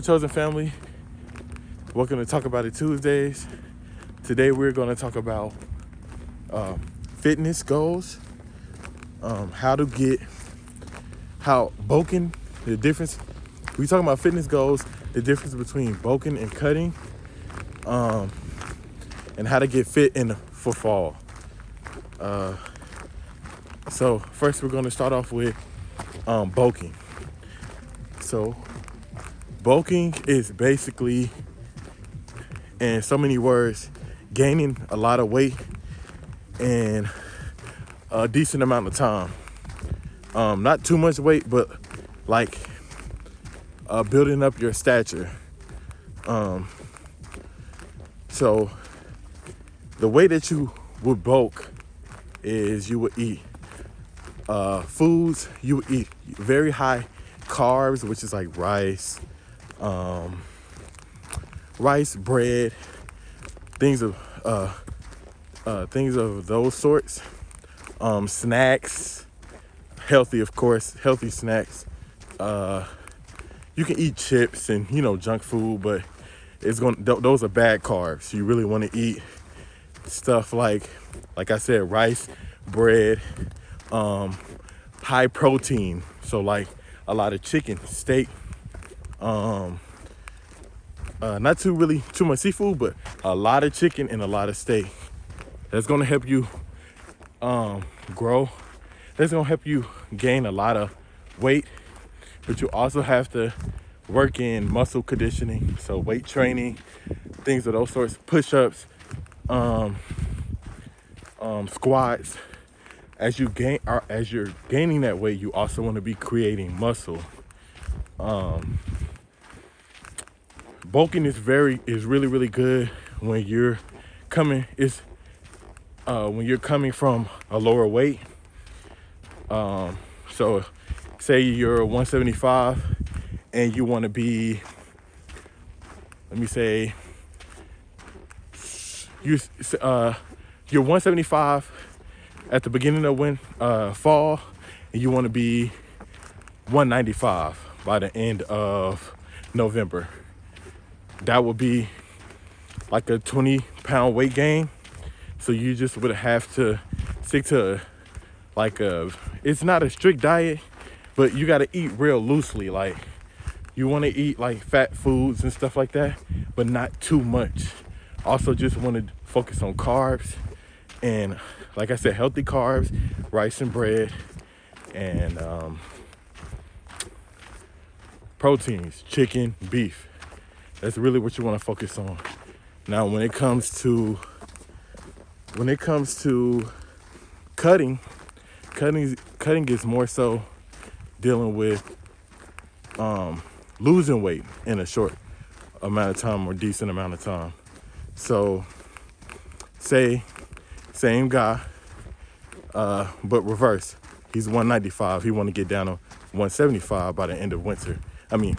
Chosen family, welcome to Talk About It Tuesdays. Today we're going to talk about fitness goals, how bulking, the difference. We talking about fitness goals, the difference between bulking and cutting, and how to get fit for fall. So first we're going to start off with bulking. So bulking is basically, in so many words, gaining a lot of weight in a decent amount of time. Not too much weight, but like building up your stature. So the way that you would bulk is you would eat foods. You would eat very high carbs, which is like rice, bread, things of those sorts. Snacks, healthy, of course, healthy snacks. You can eat chips and junk food, but those are bad carbs. You really want to eat stuff like I said, rice, bread, high protein. So like a lot of chicken, steak, not too much seafood, but a lot of chicken and a lot of steak. That's gonna help you grow. That's gonna help you gain a lot of weight, but you also have to work in muscle conditioning, so weight training, things of those sorts, push-ups, squats. As you're gaining that weight, you also want to be creating muscle. Bulking is really good when you're coming from a lower weight. So say you're 175 and you want to be, let me say, you're 175 at the beginning of fall, and you want to be 195 by the end of November. That would be like a 20-pound weight gain. So you just would have to stick to it's not a strict diet, but you got to eat real loosely. Like you want to eat like fat foods and stuff like that, but not too much. Also just want to focus on carbs and, like I said, healthy carbs, rice and bread, and proteins, chicken, beef. That's really what you want to focus on. Now, when it comes to cutting is more so dealing with losing weight in a short amount of time or decent amount of time. So, say same guy, but reverse. He's 195. He want to get down to 175 by the end of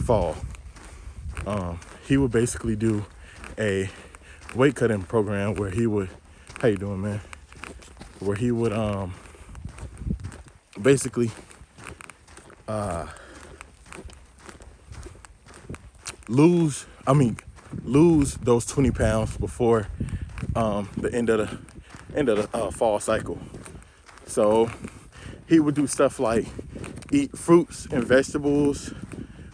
fall. He would basically do a weight cutting program where he would, how you doing, man? Where he would basically lose those 20 pounds before the end of the fall cycle. So he would do stuff like eat fruits and vegetables,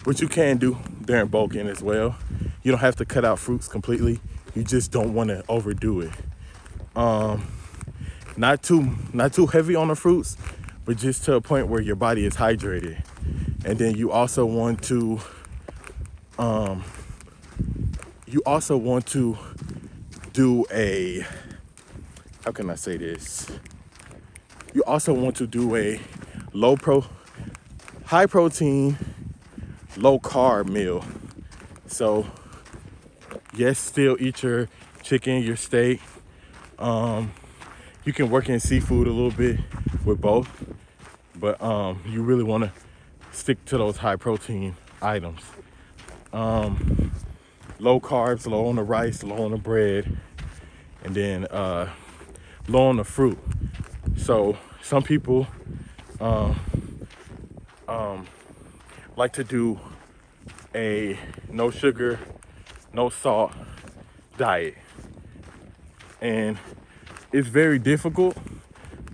which you can do during bulking as well. You don't have to cut out fruits completely. You just don't want to overdo it. Not too heavy on the fruits, but just to a point where your body is hydrated. And then you also want to do a, how can I say this? You also want to do a high protein, low carb meal. So yes, still eat your chicken, your steak. You can work in seafood a little bit with both, but you really want to stick to those high protein items. Low carbs, low on the rice, low on the bread, and then low on the fruit. So some people like to do a no sugar, no salt diet. And it's very difficult,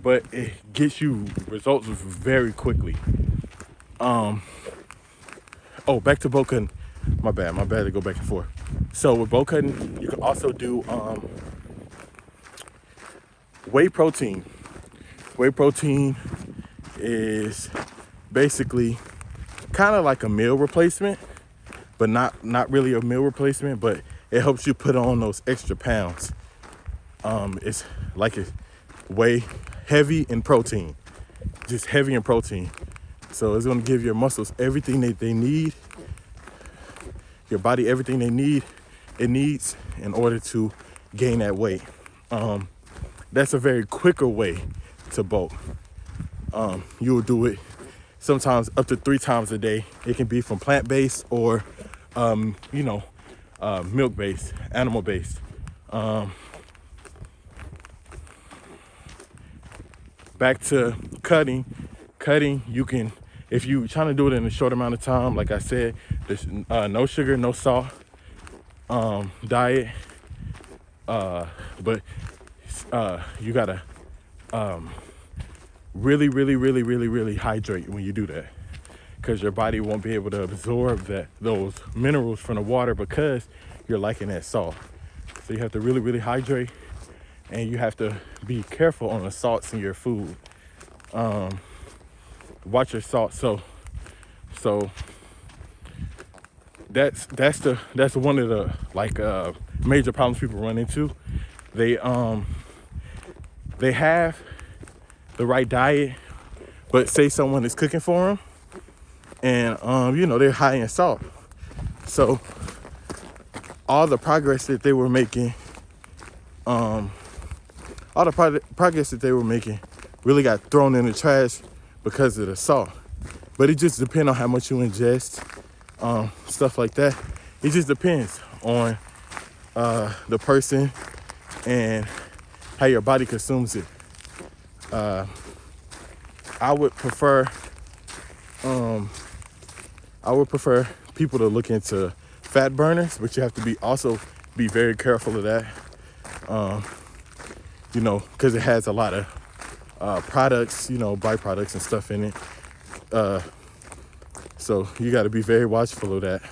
but it gets you results very quickly. Oh, back to bow cutting. My bad to go back and forth. So with bow cutting, you can also do whey protein. Whey protein is basically kind of like a meal replacement, but not really a meal replacement, but it helps you put on those extra pounds. It's like it's way heavy in protein, just heavy in protein. So it's gonna give your muscles everything that they need, your body everything it needs in order to gain that weight. That's a very quicker way to bulk. You will do it sometimes up to 3 times a day. It can be from plant-based or, milk-based, animal-based. Back to cutting, you can, if you're trying to do it in a short amount of time, like I said, there's no sugar, no salt diet, but you gotta really hydrate when you do that, because your body won't be able to absorb those minerals from the water because you're liking that salt. So you have to really hydrate, and you have to be careful on the salts in your food. Watch your salt. So that's one of the major problems people run into. They have the right diet, but say someone is cooking for them, and they're high in salt. So all the progress that they were making, really got thrown in the trash because of the salt. But it just depends on how much you ingest, stuff like that. It just depends on the person and how your body consumes it. I would prefer people to look into fat burners, but you have to be very careful of that. Because it has a lot of products, byproducts and stuff in it. So you got to be very watchful of that.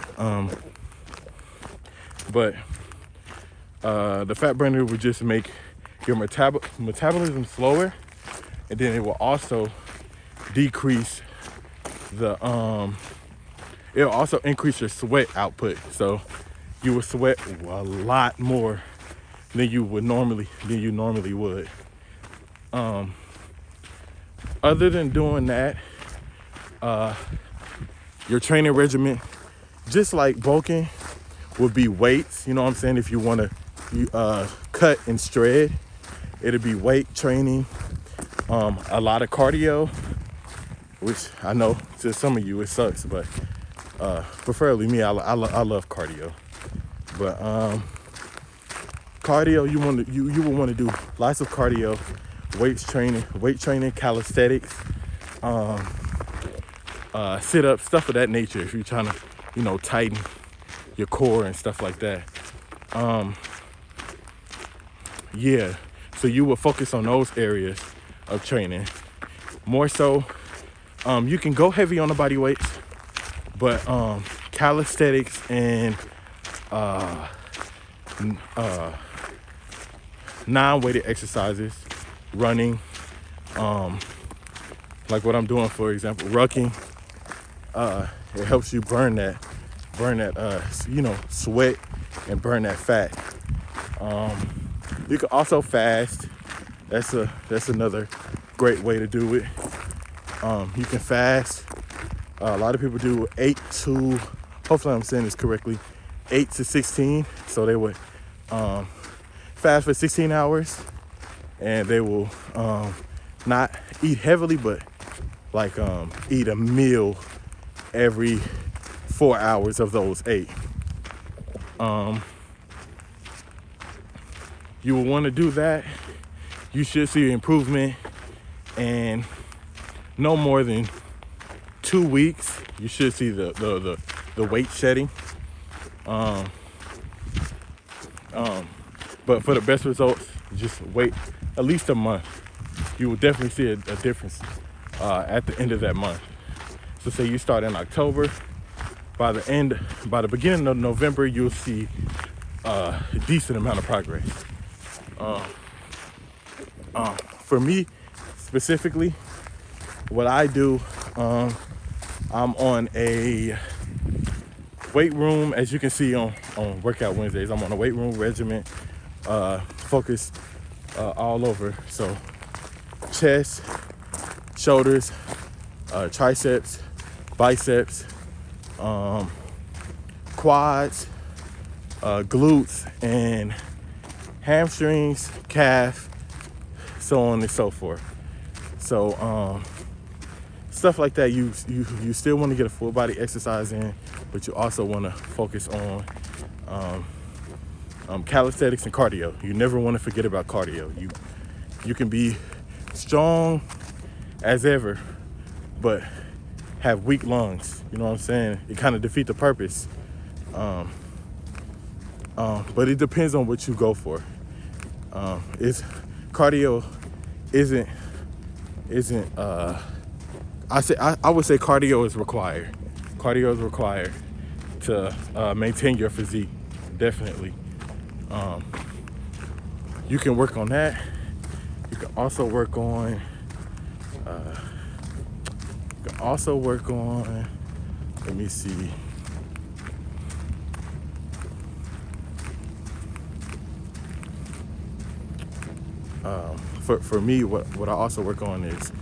But the fat burner would just make your metabolism slower, and then it will also decrease it'll also increase your sweat output. So you will sweat a lot more than you normally would. Other than doing that, your training regimen, just like bulking, would be weights. You know what I'm saying? If you want to cut and shred, it'll be weight training, a lot of cardio, which I know to some of you it sucks, but preferably me, I love cardio. But cardio, you will want to do lots of cardio, weight training, calisthenics, sit-ups, stuff of that nature. If you're trying to, tighten your core and stuff like that. So you will focus on those areas of training more so. You can go heavy on the body weights, but calisthenics and non-weighted exercises, running, like what I'm doing, for example, rucking, it helps you burn that sweat and burn that fat. You can also fast. That's another great way to do it. You can fast. A lot of people do 8 to, hopefully I'm saying this correctly, 8 to 16. So they would fast for 16 hours, and they will not eat heavily, but like eat a meal every 4 hours of those 8. You will want to do that. You should see improvement in no more than 2 weeks. You should see the the weight shedding. But for the best results, just wait at least a month. You will definitely see a difference at the end of that month. So say you start in October, by the beginning of November, you'll see a decent amount of progress. For me specifically, what I do, I'm on a weight room, as you can see on Workout Wednesdays. I'm on a weight room regimen, focused all over. So chest, shoulders, triceps, biceps, quads, glutes, and hamstrings, calf, so on and so forth. So stuff like that, you still want to get a full body exercise in, but you also want to focus on calisthenics and cardio. You never want to forget about cardio. You can be strong as ever, but have weak lungs. You know what I'm saying? It kind of defeats the purpose. But it depends on what you go for. It's cardio isn't I would say cardio is required. Cardio is required to maintain your physique, definitely. You can work on that. You can also work on let me see. For me, what I also work on is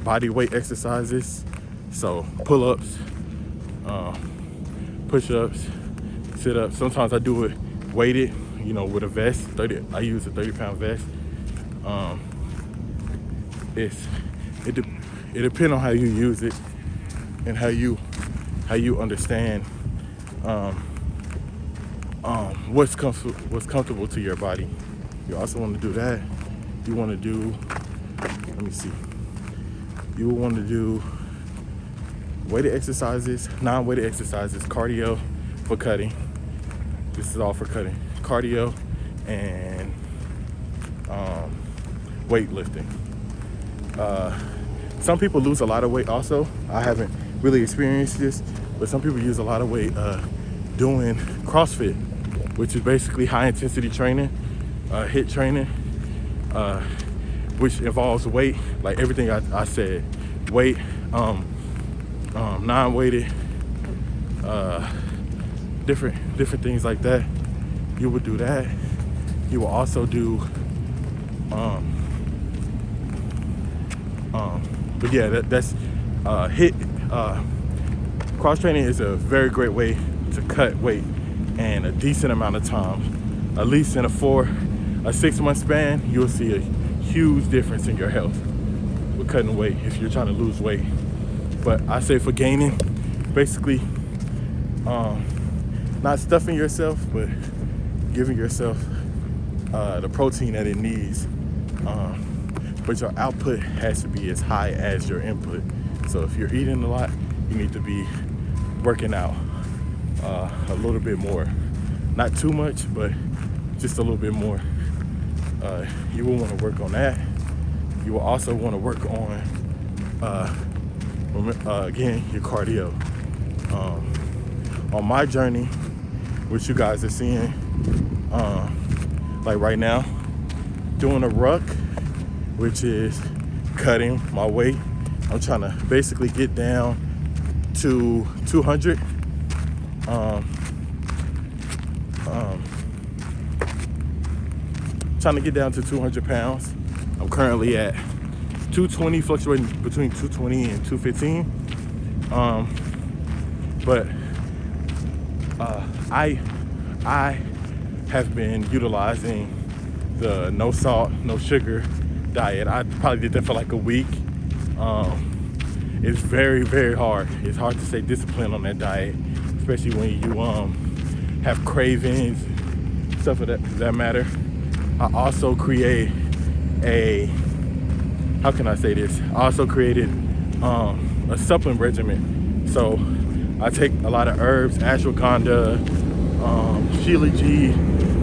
body weight exercises. So pull-ups, push-ups, sit-ups. Sometimes I do it weighted, with a vest. I use a 30-pound vest. It depends on how you use it and how you understand what's comfortable to your body. You also want to do that. You want to do, you will want to do weighted exercises, non-weighted exercises, cardio for cutting. This is all for cutting. Cardio and weightlifting. Some people lose a lot of weight also. I haven't really experienced this, but some people use a lot of weight doing CrossFit, which is basically high intensity training, HIIT training, which involves weight, like everything I said, weight, non-weighted, different things like that. You would do that. You will also do, but yeah, that's HIIT. Cross training is a very great way to cut weight in a decent amount of time. At least in a 6 month span, you'll see a huge difference in your health with cutting weight if you're trying to lose weight. But I say for gaining, basically, not stuffing yourself, but giving yourself the protein that it needs. But your output has to be as high as your input. So if you're eating a lot, you need to be working out a little bit more. Not too much, but just a little bit more. You will want to work on that. You will also want to work on, again, your cardio. On my journey, which you guys are seeing, like right now, doing a ruck, which is cutting my weight. I'm trying to basically get down to 200. Trying to get down to 200 pounds. I'm currently at 220, fluctuating between 220 and 215. But I have been utilizing the no salt, no sugar diet. I probably did that for like a week. It's very, very hard. It's hard to stay disciplined on that diet, especially when you have cravings, stuff of that matter. I also create I also created a supplement regimen. So I take a lot of herbs, ashwagandha, Sheila G,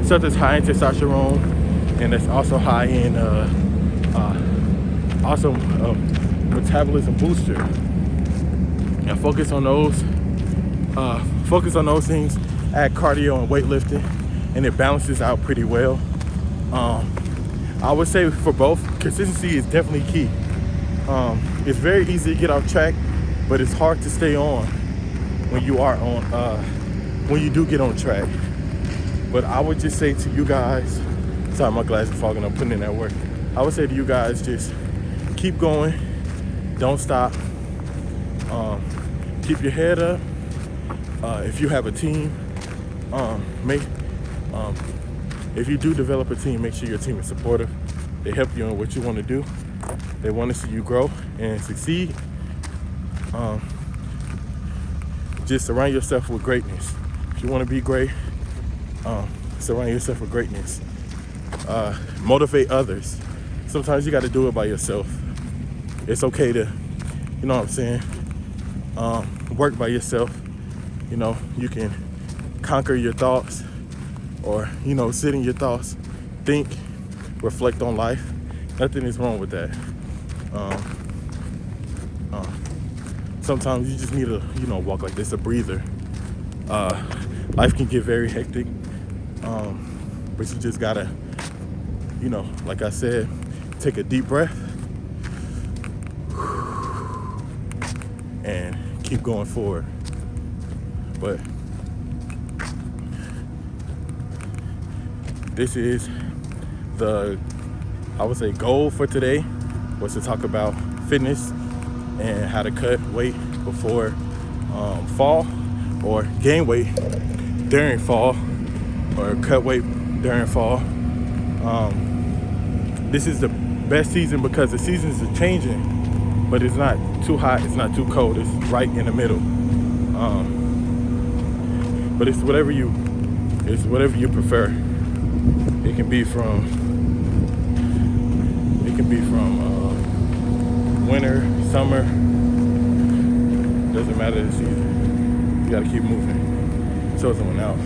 stuff that's high in testosterone, and it's also high in also metabolism booster. And focus on those things. Add cardio and weightlifting, and it balances out pretty well. I would say for both, consistency is definitely key. It's very easy to get off track, but it's hard to stay on when you are on when you do get on track. But I would just say to you guys, sorry, my glasses are fogging, I'm putting in that work. I would say to you guys, just keep going, don't stop. Keep your head up. If you have a team, if you do develop a team, make sure your team is supportive. They help you in what you want to do. They want to see you grow and succeed. Just surround yourself with greatness. If you want to be great, surround yourself with greatness. Motivate others. Sometimes you got to do it by yourself. It's okay to, you know what I'm saying, work by yourself. You know, you can conquer your thoughts, or, you know, sit in your thoughts, think, reflect on life. Nothing is wrong with that. Sometimes you just need to, you know, walk like this, a breather. Life can get very hectic, but you just gotta, you know, like I said, take a deep breath and keep going forward. But this is the, I would say, goal for today was to talk about fitness and how to cut weight before fall, or gain weight during fall, or cut weight during fall. This is the best season because the seasons are changing, but it's not too hot, it's not too cold, it's right in the middle. But it's whatever you prefer. It can be from winter, summer, doesn't matter the season. You gotta keep moving. So someone out.